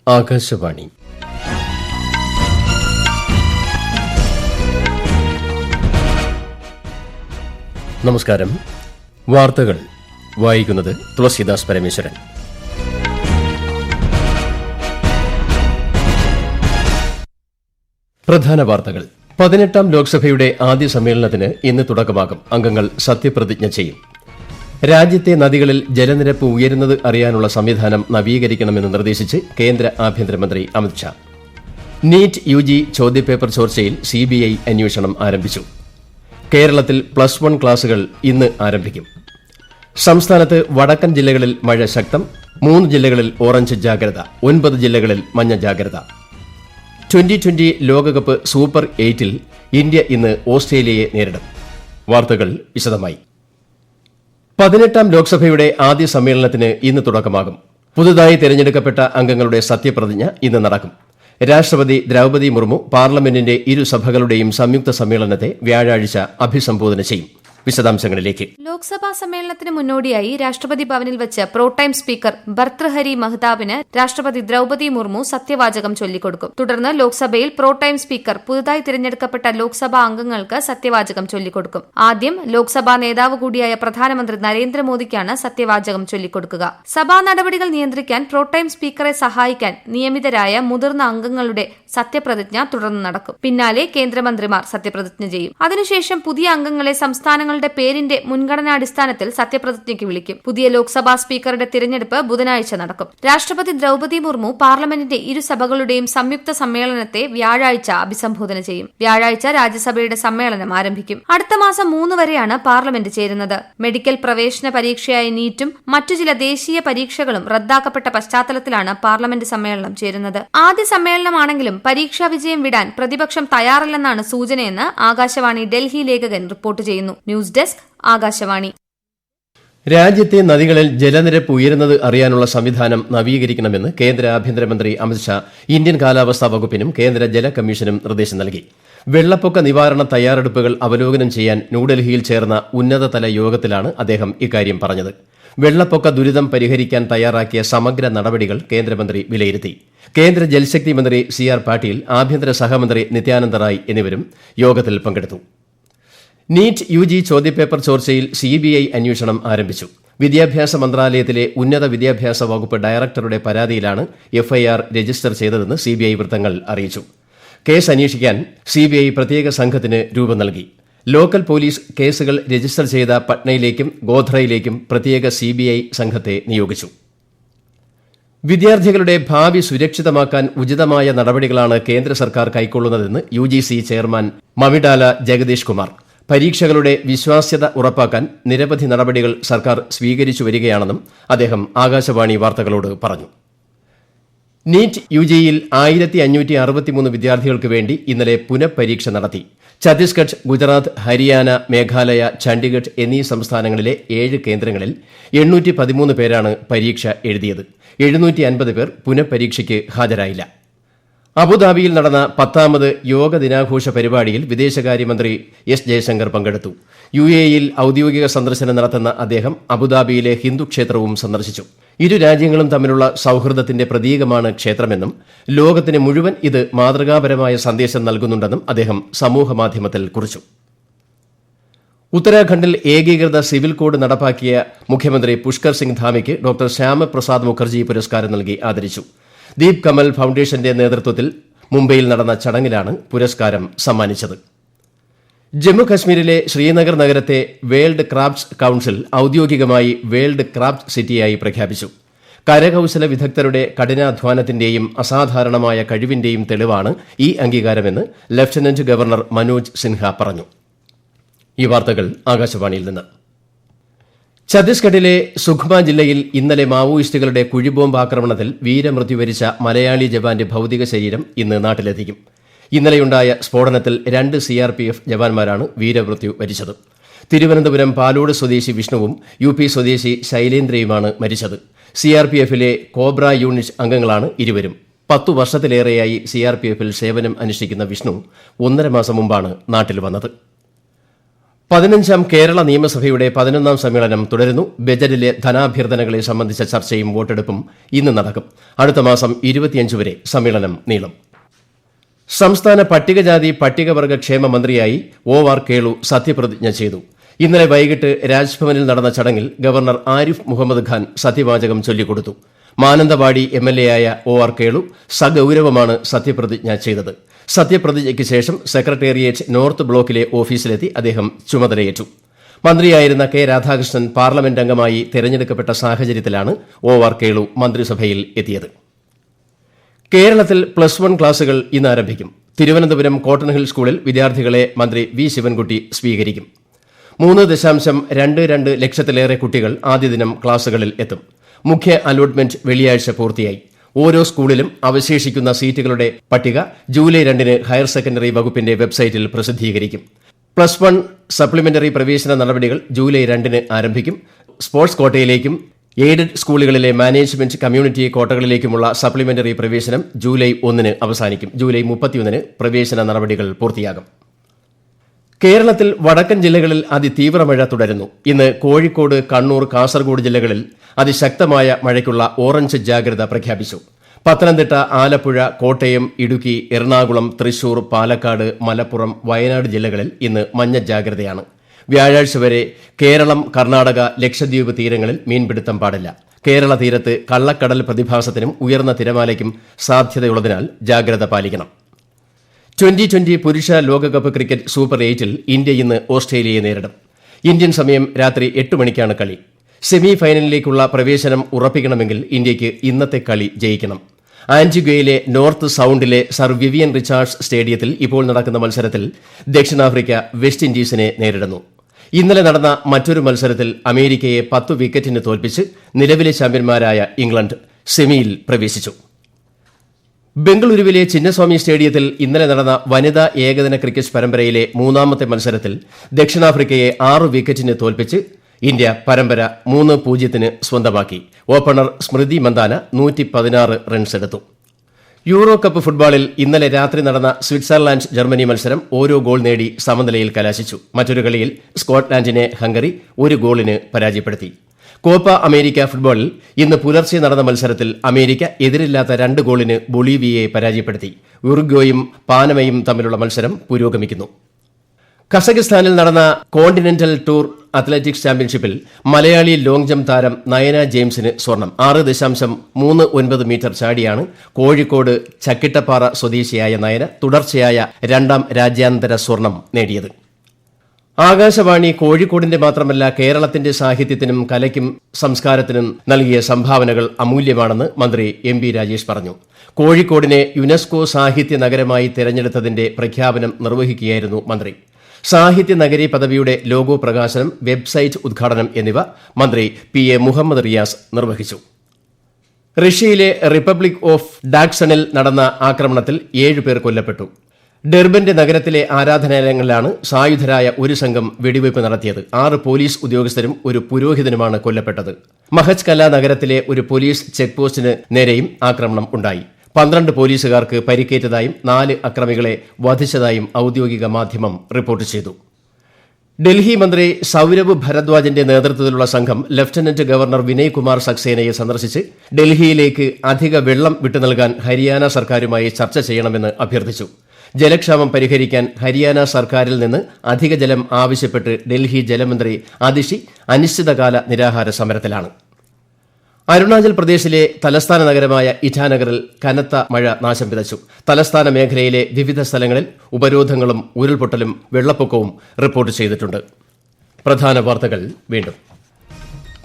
ആകാശവാണി. നമസ്കാരം. വാർത്തകൾ വായിക്കുന്നത് തുളസീദാസ് പരമേശ്വരൻ. പ്രധാന വാർത്തകൾ. 18ാം ലോക്സഭയുടെ ആദ്യ സമ്മേളനത്തിന് ഇന്ന് തുടക്കമാകും. അംഗങ്ങൾ സത്യപ്രതിജ്ഞ ചെയ്യും. രാജ്യത്തെ നദികളിൽ ജലനിരപ്പ് ഉയരുന്നത് അറിയാനുള്ള സംവിധാനം നവീകരിക്കണമെന്ന് നിർദ്ദേശിച്ച് കേന്ദ്ര ആഭ്യന്തരമന്ത്രി അമിത്ഷാ. നീറ്റ് യുജി ചോദ്യപേപ്പർ ചോർച്ചയിൽ സിബിഐ അന്വേഷണം ആരംഭിച്ചു. കേരളത്തിൽ +1 ക്ലാസുകൾ ഇന്ന് ആരംഭിക്കും. സംസ്ഥാനത്ത് വടക്കൻ ജില്ലകളിൽ മഴ ശക്തം. 3 ജില്ലകളിൽ ഓറഞ്ച് ജാഗ്രത. 9 ജില്ലകളിൽ മഞ്ഞ ജാഗ്രത. 2020 ലോകകപ്പ് സൂപ്പർ 8-ൽ ഇന്ത്യ ഇന്ന് ഓസ്ട്രേലിയയെ നേരിടും. വാർത്തകൾ വിശദമായി. 18ാം ലോക്സഭയുടെ ആദ്യ സമ്മേളനത്തിന് ഇന്ന് തുടക്കമാകും. പുതുതായി തെരഞ്ഞെടുക്കപ്പെട്ട അംഗങ്ങളുടെ സത്യപ്രതിജ്ഞ ഇന്ന് നടക്കും. രാഷ്ട്രപതി ദ്രൌപദി മുർമു പാർലമെന്റിന്റെ ഇരുസഭകളുടെയും സംയുക്ത സമ്മേളനത്തെ വ്യാഴാഴ്ച അഭിസംബോധന ചെയ്യും. വിശദാംശങ്ങളിലേക്ക്. ലോക്സഭാ സമ്മേളനത്തിന് മുന്നോടിയായി രാഷ്ട്രപതി ഭവനിൽ വെച്ച് പ്രോടൈം സ്പീക്കർ ഭർതൃഹരി മഹ്താബിന് രാഷ്ട്രപതി ദ്രൌപദി മുർമു സത്യവാചകം ചൊല്ലിക്കൊടുക്കും. തുടർന്ന് ലോക്സഭയിൽ പ്രോടൈം സ്പീക്കർ പുതുതായി തിരഞ്ഞെടുക്കപ്പെട്ട ലോക്സഭാ അംഗങ്ങൾക്ക് സത്യവാചകം ചൊല്ലിക്കൊടുക്കും. ആദ്യം ലോക്സഭാ നേതാവ് കൂടിയായ പ്രധാനമന്ത്രി നരേന്ദ്രമോദിക്കാണ് സത്യവാചകം ചൊല്ലിക്കൊടുക്കുക. സഭാ നടപടികൾ നിയന്ത്രിക്കാൻ പ്രോടൈം സ്പീക്കറെ സഹായിക്കാൻ നിയമിതരായ മുതിർന്ന അംഗങ്ങളുടെ സത്യപ്രതിജ്ഞ തുടർന്ന് നടക്കും. പിന്നാലെ കേന്ദ്രമന്ത്രിമാർ സത്യപ്രതിജ്ഞ ചെയ്യും. അതിനുശേഷം പുതിയ അംഗങ്ങളെ സംസ്ഥാനങ്ങളുടെ പേരിന്റെ മുൻഗണനാടിസ്ഥാനത്തിൽ സത്യപ്രതിജ്ഞയ്ക്ക് വിളിക്കും. പുതിയ ലോക്സഭാ സ്പീക്കറുടെ തിരഞ്ഞെടുപ്പ് ബുധനാഴ്ച നടക്കും. രാഷ്ട്രപതി ദ്രൌപദി മുർമു പാർലമെന്റിന്റെ ഇരുസഭകളുടെയും സംയുക്ത സമ്മേളനത്തെ വ്യാഴാഴ്ച അഭിസംബോധന ചെയ്യും. വ്യാഴാഴ്ച രാജ്യസഭയുടെ സമ്മേളനം ആരംഭിക്കും. അടുത്ത മാസം 3 വരെയാണ് പാർലമെന്റ് ചേരുന്നത്. മെഡിക്കൽ പ്രവേശന പരീക്ഷയായ നീറ്റും മറ്റു ചില ദേശീയ പരീക്ഷകളും റദ്ദാക്കപ്പെട്ട പശ്ചാത്തലത്തിലാണ് പാർലമെന്റ് സമ്മേളനം ചേരുന്നത്. ആദ്യ സമ്മേളനമാണെങ്കിലും പരീക്ഷാ വിജയം വിടാൻ പ്രതിപക്ഷം തയ്യാറല്ലെന്നാണ് സൂചനയെന്ന് ആകാശവാണി ഡൽഹി ലേഖകൻ റിപ്പോർട്ട് ചെയ്യുന്നു. News desk, Akashvani. രാജ്യത്തെ നദികളിൽ ജലനിരപ്പ് ഉയരുന്നത് അറിയാനുള്ള സംവിധാനം നവീകരിക്കണമെന്ന് കേന്ദ്ര ആഭ്യന്തരമന്ത്രി അമിത്ഷാ ഇന്ത്യൻ കാലാവസ്ഥാ വകുപ്പിനും കേന്ദ്ര ജല കമ്മീഷനും നിർദ്ദേശം നൽകി. വെള്ളപ്പൊക്ക നിവാരണ തയ്യാറെടുപ്പുകൾ അവലോകനം ചെയ്യാൻ ന്യൂഡൽഹിയിൽ ചേർന്ന ഉന്നതതല യോഗത്തിലാണ് അദ്ദേഹം ഇക്കാര്യം പറഞ്ഞത്. വെള്ളപ്പൊക്ക ദുരിതം പരിഹരിക്കാൻ തയ്യാറാക്കിയ സമഗ്ര നടപടികൾ കേന്ദ്രമന്ത്രി വിലയിരുത്തി. കേന്ദ്ര ജൽശക്തി മന്ത്രി CR പാട്ടീൽ, ആഭ്യന്തര സഹമന്ത്രി നിത്യാനന്ദ റായ് എന്നിവരും യോഗത്തിൽ പങ്കെടുത്തു. നീറ്റ് യുജി ചോദ്യപേപ്പർ ചോർച്ചയിൽ സിബിഐ അന്വേഷണം ആരംഭിച്ചു. വിദ്യാഭ്യാസ മന്ത്രാലയത്തിലെ ഉന്നത വിദ്യാഭ്യാസ വകുപ്പ് ഡയറക്ടറുടെ പരാതിയിലാണ് FIR രജിസ്റ്റർ ചെയ്തതെന്ന് CBI വൃത്തങ്ങൾ അറിയിച്ചു. കേസ് അന്വേഷിക്കാൻ CBI പ്രത്യേക സംഘത്തിന് രൂപം നൽകി. ലോക്കൽ പോലീസ് കേസുകൾ രജിസ്റ്റർ ചെയ്ത പട്നയിലേക്കും ഗോധ്രയിലേക്കും പ്രത്യേക CBI സംഘത്തെ നിയോഗിച്ചു. വിദ്യാർത്ഥികളുടെ ഭാവി സുരക്ഷിതമാക്കാൻ ഉചിതമായ നടപടികളാണ് കേന്ദ്ര സർക്കാർ കൈക്കൊള്ളുന്നതെന്ന് UGC ചെയർമാൻ മമിഡാല ജഗദീഷ് കുമാർ. പരീക്ഷകളുടെ വിശ്വാസ്യത ഉറപ്പാക്കാൻ നിരവധി നടപടികൾ സർക്കാർ സ്വീകരിച്ചു വരികയാണെന്നും അദ്ദേഹം ആകാശവാണി വാർത്തകളോട് പറഞ്ഞു. നീറ്റ് യുജിയിൽ 1563 വിദ്യാർത്ഥികൾക്ക് വേണ്ടി ഇന്നലെ പുനഃപരീക്ഷ നടത്തി. ഛത്തീസ്ഗഡ്, ഗുജറാത്ത്, ഹരിയാന, മേഘാലയ, ചണ്ഡിഗഡ് എന്നീ സംസ്ഥാനങ്ങളിലെ 7 കേന്ദ്രങ്ങളിൽ 813 പേരാണ് പരീക്ഷ എഴുതിയത്. 750 പേർ പുനഃപരീക്ഷയ്ക്ക് ഹാജരായില്ല. അബുദാബിയിൽ നടന്ന 10ാമത് യോഗ ദിനാഘോഷ പരിപാടിയിൽ വിദേശകാര്യമന്ത്രി S ജയശങ്കർ പങ്കെടുത്തു. UAEയിൽ ഔദ്യോഗിക സന്ദർശനം നടത്തുന്ന അദ്ദേഹം അബുദാബിയിലെ ഹിന്ദു ക്ഷേത്രവും സന്ദർശിച്ചു. ഇരു രാജ്യങ്ങളും തമ്മിലുള്ള സൌഹൃദത്തിന്റെ പ്രതീകമാണ് ക്ഷേത്രമെന്നും ലോകത്തിന് മുഴുവൻ ഇത് മാതൃകാപരമായ സന്ദേശം നൽകുന്നുണ്ടെന്നും അദ്ദേഹം സമൂഹമാധ്യമത്തിൽ കുറിച്ചു. ഉത്തരാഖണ്ഡിൽ ഏകീകൃത സിവിൽ കോഡ് നടപ്പാക്കിയ മുഖ്യമന്ത്രി പുഷ്കർ സിംഗ് ധാമിക്ക് ഡോക്ടർ ശ്യാമപ്രസാദ് മുഖർജി പുരസ്കാരം നൽകി ആദരിച്ചു. ദീപ് കമൽ ഫൌണ്ടേഷന്റെ നേതൃത്വത്തിൽ മുംബൈയിൽ നടന്ന ചടങ്ങിലാണ് പുരസ്കാരം സമ്മാനിച്ചത്. ജമ്മുകശ്മീരിലെ ശ്രീനഗർ നഗരത്തെ വേൾഡ് ക്രാഫ്റ്റ്സ് കൌൺസിൽ ഔദ്യോഗികമായി വേൾഡ് ക്രാഫ്റ്റ് സിറ്റിയായി പ്രഖ്യാപിച്ചു. കരകൌശല വിദഗ്ധരുടെ കഠിനാധ്വാനത്തിന്റെയും അസാധാരണമായ കഴിവിന്റെയും തെളിവാണ് ഈ അംഗീകാരമെന്ന് ലഫ്റ്റനന്റ് ഗവർണർ മനോജ് സിൻഹ പറഞ്ഞു. ഈ വാർത്തകൾ ആകാശവാണിയിൽ നിന്ന്. ഛത്തീസ്ഗഡിലെ സുഖ്മ ജില്ലയിൽ ഇന്നലെ മാവോയിസ്റ്റുകളുടെ കുഴിബോംബ് ആക്രമണത്തിൽ വീരമൃത്യു വരിച്ച മലയാളി ജവാന്റെ ഭൌതിക ശരീരം ഇന്ന് നാട്ടിലെത്തിക്കും. ഇന്നലെയുണ്ടായ സ്ഫോടനത്തിൽ 2 CRPF ജവാന്മാരാണ് വീരമൃത്യു വരിച്ചത്. തിരുവനന്തപുരം പാലോട് സ്വദേശി വിഷ്ണുവും UP സ്വദേശി ശൈലേന്ദ്രയുമാണ് മരിച്ചത്. CRPFിലെ കോബ്ര യൂണിറ്റ് അംഗങ്ങളാണ് ഇരുവരും. 10 വർഷത്തിലേറെയായി CRPFിൽ സേവനം അനുഷ്ഠിക്കുന്ന വിഷ്ണു 1.5 മാസം മുമ്പാണ് നാട്ടിൽ വന്നത്. 15ാം കേരള നിയമസഭയുടെ 11ാം സമ്മേളനം തുടരുന്നു. ബജറ്റിലെ ധനാഭ്യർത്ഥനകളെ സംബന്ധിച്ച ചർച്ചയും വോട്ടെടുപ്പും ഇന്ന് നടക്കും. അടുത്ത മാസം 25 വരെ സമ്മേളനം നീളും. സംസ്ഥാന പട്ടികജാതി പട്ടികവർഗ ക്ഷേമ മന്ത്രിയായി OR കേളു സത്യപ്രതിജ്ഞ ചെയ്തു. ഇന്നലെ വൈകിട്ട് രാജ്ഭവനിൽ നടന്ന ചടങ്ങിൽ ഗവർണർ ആരിഫ് മുഹമ്മദ് ഖാൻ സത്യവാചകം ചൊല്ലിക്കൊടുത്തു. മാനന്തവാടി MLA-യായ OR കേളു സഗൌരവമാണ് സത്യപ്രതിജ്ഞ ചെയ്തത്. സത്യപ്രതിജ്ഞയ്ക്ക് ശേഷം സെക്രട്ടേറിയറ്റ് നോർത്ത് ബ്ലോക്കിലെ ഓഫീസിലെത്തി അദ്ദേഹം ചുമതലയേറ്റു. മന്ത്രിയായിരുന്ന കെ രാധാകൃഷ്ണൻ പാർലമെന്റ് അംഗമായി തെരഞ്ഞെടുക്കപ്പെട്ട സാഹചര്യത്തിലാണ് OR കേളു മന്ത്രിസഭയിൽ എത്തിയത്. കേരളത്തിൽ +1 ക്ലാസുകൾ ഇന്ന് ആരംഭിക്കും. തിരുവനന്തപുരം കോട്ടൺ ഹിൽ സ്കൂളിൽ വിദ്യാർത്ഥികളെ മന്ത്രി വി ശിവൻകുട്ടി സ്വീകരിക്കും. 3.22 ലക്ഷത്തിലേറെ കുട്ടികൾ ആദ്യ ദിനം ക്ലാസുകളിൽ എത്തും. മുഖ്യ അലോട്ട്മെന്റ് വെള്ളിയാഴ്ച പൂർത്തിയായി. ഓരോ സ്കൂളിലും അവശേഷിക്കുന്ന സീറ്റുകളുടെ പട്ടിക ജൂലൈ 2-ന് ഹയർ സെക്കൻഡറി വകുപ്പിന്റെ വെബ്സൈറ്റിൽ പ്രസിദ്ധീകരിക്കും. +1 സപ്ലിമെന്ററി പ്രവേശന നടപടികൾ ജൂലൈ 2-ന് ആരംഭിക്കും. സ്പോർട്സ് കോട്ടയിലേക്കും എയ്ഡഡ് സ്കൂളുകളിലെ മാനേജ്മെന്റ് കമ്മ്യൂണിറ്റി കോട്ടകളിലേക്കുമുള്ള സപ്ലിമെന്ററി പ്രവേശനം ജൂലൈ 1-ന് അവസാനിക്കും. ജൂലൈ 31-ന് പ്രവേശന നടപടികൾ പൂർത്തിയാകും. കേരളത്തിൽ വടക്കൻ ജില്ലകളിൽ അതിതീവ്ര മഴ തുടരുന്നു. ഇന്ന് കോഴിക്കോട്, കണ്ണൂർ, കാസർഗോഡ് ജില്ലകളിൽ അതിശക്തമായ മഴയ്ക്കുള്ള ഓറഞ്ച് ജാഗ്രത പ്രഖ്യാപിച്ചു. പത്തനംതിട്ട, ആലപ്പുഴ, കോട്ടയം, ഇടുക്കി, എറണാകുളം, തൃശൂർ, പാലക്കാട്, മലപ്പുറം, വയനാട് ജില്ലകളിൽ ഇന്ന് മഞ്ഞ ജാഗ്രതയാണ്. വ്യാഴാഴ്ച വരെ കേരളം, കർണാടക, ലക്ഷദ്വീപ് തീരങ്ങളിൽ മീൻപിടുത്തം പാടില്ല. കേരള തീരത്ത് കള്ളക്കടൽ പ്രതിഭാസത്തിനും ഉയർന്ന തിരമാലയ്ക്കും സാധ്യതയുള്ളതിനാൽ ജാഗ്രത പാലിക്കണം. 2020 പുരുഷ ലോകകപ്പ് ക്രിക്കറ്റ് സൂപ്പർ 8-ൽ ഇന്ത്യ ഇന്ന് ഓസ്ട്രേലിയയെ നേരിടും. ഇന്ത്യൻ സമയം രാത്രി 8 മണിക്കാണ് കളി. സെമി ഫൈനലിലേക്കുള്ള പ്രവേശനം ഉറപ്പിക്കണമെങ്കിൽ ഇന്ത്യയ്ക്ക് ഇന്നത്തെ കളി ജയിക്കണം. ആന്റിഗ്വയിലെ നോർത്ത് സൌണ്ടിലെ സർ വിവിയൻ റിച്ചാർഡ്സ് സ്റ്റേഡിയത്തിൽ ഇപ്പോൾ നടക്കുന്ന മത്സരത്തിൽ ദക്ഷിണാഫ്രിക്ക വെസ്റ്റ് ഇൻഡീസിനെ നേരിടുന്നു. ഇന്നലെ നടന്ന മറ്റൊരു മത്സരത്തിൽ അമേരിക്കയെ 10 വിക്കറ്റിന് തോൽപ്പിച്ച് നിലവിലെ ചാമ്പ്യന്മാരായ ഇംഗ്ലണ്ട് സെമിയിൽ പ്രവേശിച്ചു. ബംഗളൂരുവിലെ ചിന്നസ്വാമി സ്റ്റേഡിയത്തിൽ ഇന്നലെ നടന്ന വനിതാ ഏകദിന ക്രിക്കറ്റ് പരമ്പരയിലെ 3ാമത്തെ മത്സരത്തിൽ ദക്ഷിണാഫ്രിക്കയെ 6 വിക്കറ്റിന് തോൽപ്പിച്ച് ഇന്ത്യ പരമ്പര 3-0-ന് സ്വന്തമാക്കി. Opener Smriti Mandhana 116 റൺസെടുത്തു. Euro cup ഫുട്ബോളിൽ ഇന്നലെ രാത്രി നടന്ന സ്വിറ്റ്സർലാൻഡ് ജർമ്മനി മത്സരം ഓരോ ഗോൾ നേടി സമനിലയിൽ കലാശിച്ചു. മറ്റൊരു കളിയിൽ സ്കോട്ട്ലാൻഡിനെ ഹംഗറി 1 ഗോളിന് പരാജയപ്പെടുത്തി. കോപ്പ അമേരിക്ക ഫുട്ബോളിൽ ഇന്ന് പുലർച്ചെ നടന്ന മത്സരത്തിൽ അമേരിക്ക എതിരില്ലാത്ത 2 ഗോളിന് ബൊളീവിയയെ പരാജയപ്പെടുത്തി. ഉറുഗ്വേയും പാനമയും തമ്മിലുള്ള മത്സരം പുരോഗമിക്കുന്നു. കസഖിസ്ഥാനിൽ നടന്ന കോണ്ടിനെന്റൽ ടൂർ അത്ലറ്റിക്സ് ചാമ്പ്യൻഷിപ്പിൽ മലയാളി ലോങ് ജംപ് താരം നയന ജെയിംസിന് സ്വർണം. 6.39 മീറ്റർ ചാടിയാണ് കോഴിക്കോട് ചക്കിട്ടപ്പാറ സ്വദേശിയായ നയന തുടർച്ചയായ 2ാം രാജ്യാന്തര സ്വർണം നേടിയത്. ആകാശവാണി കോഴിക്കോടിന്റെ മാത്രമല്ല കേരളത്തിന്റെ സാഹിത്യത്തിനും കലയ്ക്കും സംസ്കാരത്തിനും നൽകിയ സംഭാവനകൾ അമൂല്യമാണെന്ന് മന്ത്രി MB രാജേഷ് പറഞ്ഞു. കോഴിക്കോടിനെ യുനെസ്കോ സാഹിത്യ നഗരമായി തെരഞ്ഞെടുത്തതിന്റെ പ്രഖ്യാപനം നിർവഹിക്കുകയായിരുന്നു മന്ത്രി. സാഹിത്യ നഗരി പദവിയുടെ ലോഗോ പ്രകാശനം, വെബ്സൈറ്റ് ഉദ്ഘാടനം എന്നിവ മന്ത്രി PA മുഹമ്മദ് റിയാസ് നിർവഹിച്ചു. റഷ്യയിലെ റിപ്പബ്ലിക് ഓഫ് ഡാക്സണിൽ നടന്ന ആക്രമണത്തിൽ 7 പേർ കൊല്ലപ്പെട്ടു. ഡെർബന്റെ നഗരത്തിലെ ആരാധനാലയങ്ങളിലാണ് സായുധരായ ഒരു സംഘം വെടിവയ്പ് നടത്തിയത്. 6 പോലീസ് ഉദ്യോഗസ്ഥരും ഒരു പുരോഹിതനുമാണ് കൊല്ലപ്പെട്ടത്. മഹച്കല നഗരത്തിലെ ഒരു പോലീസ് ചെക്ക് പോസ്റ്റിന് നേരെയും ആക്രമണം ഉണ്ടായി. 12 പോലീസുകാർക്ക് പരിക്കേറ്റതായും 4 അക്രമികളെ വധിച്ചതായും ഔദ്യോഗിക മാധ്യമം റിപ്പോർട്ട് ചെയ്തു. ഡൽഹി മന്ത്രി സൌരഭ് ഭരദ്വാജിന്റെ നേതൃത്വത്തിലുള്ള സംഘം ലഫ്റ്റനന്റ് ഗവർണർ വിനയ് കുമാർ സക്സേനയെ സന്ദർശിച്ച് ഡൽഹിയിലേക്ക് അധിക വെള്ളം വിട്ടുനൽകാൻ ഹരിയാന സർക്കാരുമായി ചർച്ച ചെയ്യണമെന്ന് അഭ്യർത്ഥിച്ചു. ജലക്ഷാമം പരിഹരിക്കാൻ ഹരിയാന സർക്കാരിൽ നിന്ന് അധിക ജലം ആവശ്യപ്പെട്ട് ഡൽഹി ജലമന്ത്രി അതിഷി അനിശ്ചിതകാല നിരാഹാര സമരത്തിലാണ്. അരുണാചൽ പ്രദേശിലെ തലസ്ഥാന നഗരമായ ഇറ്റാനഗറിൽ കനത്ത മഴ നാശം വിതച്ചു. തലസ്ഥാന മേഖലയിലെ വിവിധ സ്ഥലങ്ങളിൽ ഉപരോധങ്ങളും ഉരുൾപൊട്ടലും വെള്ളപ്പൊക്കവും റിപ്പോർട്ട് ചെയ്തിട്ടുണ്ട്. പ്രധാന വാർത്തകൾ വീണ്ടും.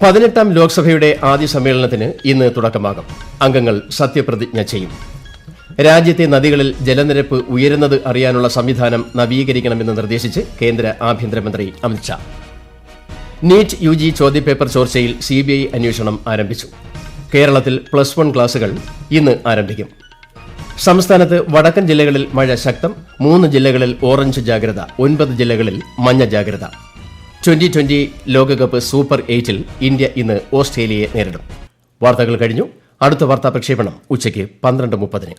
18ാം ലോക്സഭയുടെ ആദ്യ സമ്മേളനത്തിന് ഇന്ന് തുടക്കമാകും. അംഗങ്ങൾ സത്യപ്രതിജ്ഞ ചെയ്യും. രാജ്യത്തെ നദികളിൽ ജലനിരപ്പ് ഉയരുന്നത് അറിയാനുള്ള സംവിധാനം നവീകരിക്കണമെന്ന് നിർദ്ദേശിച്ച് കേന്ദ്ര ആഭ്യന്തരമന്ത്രി അമിത്ഷാ. നീറ്റ് UG ചോദ്യപേപ്പർ ചോർച്ചയിൽ CBI അന്വേഷണം ആരംഭിച്ചു. കേരളത്തിൽ +1 ക്ലാസുകൾ ഇന്ന് ആരംഭിക്കും. സംസ്ഥാനത്ത് വടക്കൻ ജില്ലകളിൽ മഴ ശക്തം. 3 ജില്ലകളിൽ ഓറഞ്ച് ജാഗ്രത, 9 ജില്ലകളിൽ മഞ്ഞ ജാഗ്രത. 2020 ലോകകപ്പ് സൂപ്പർ 8-ൽ ഇന്ത്യ ഇന്ന് ഓസ്ട്രേലിയയെ നേരിടും. വാർത്തകൾ കഴിഞ്ഞു. അടുത്ത വാർത്താ പ്രക്ഷേപണം ഉച്ചയ്ക്ക് 12:30.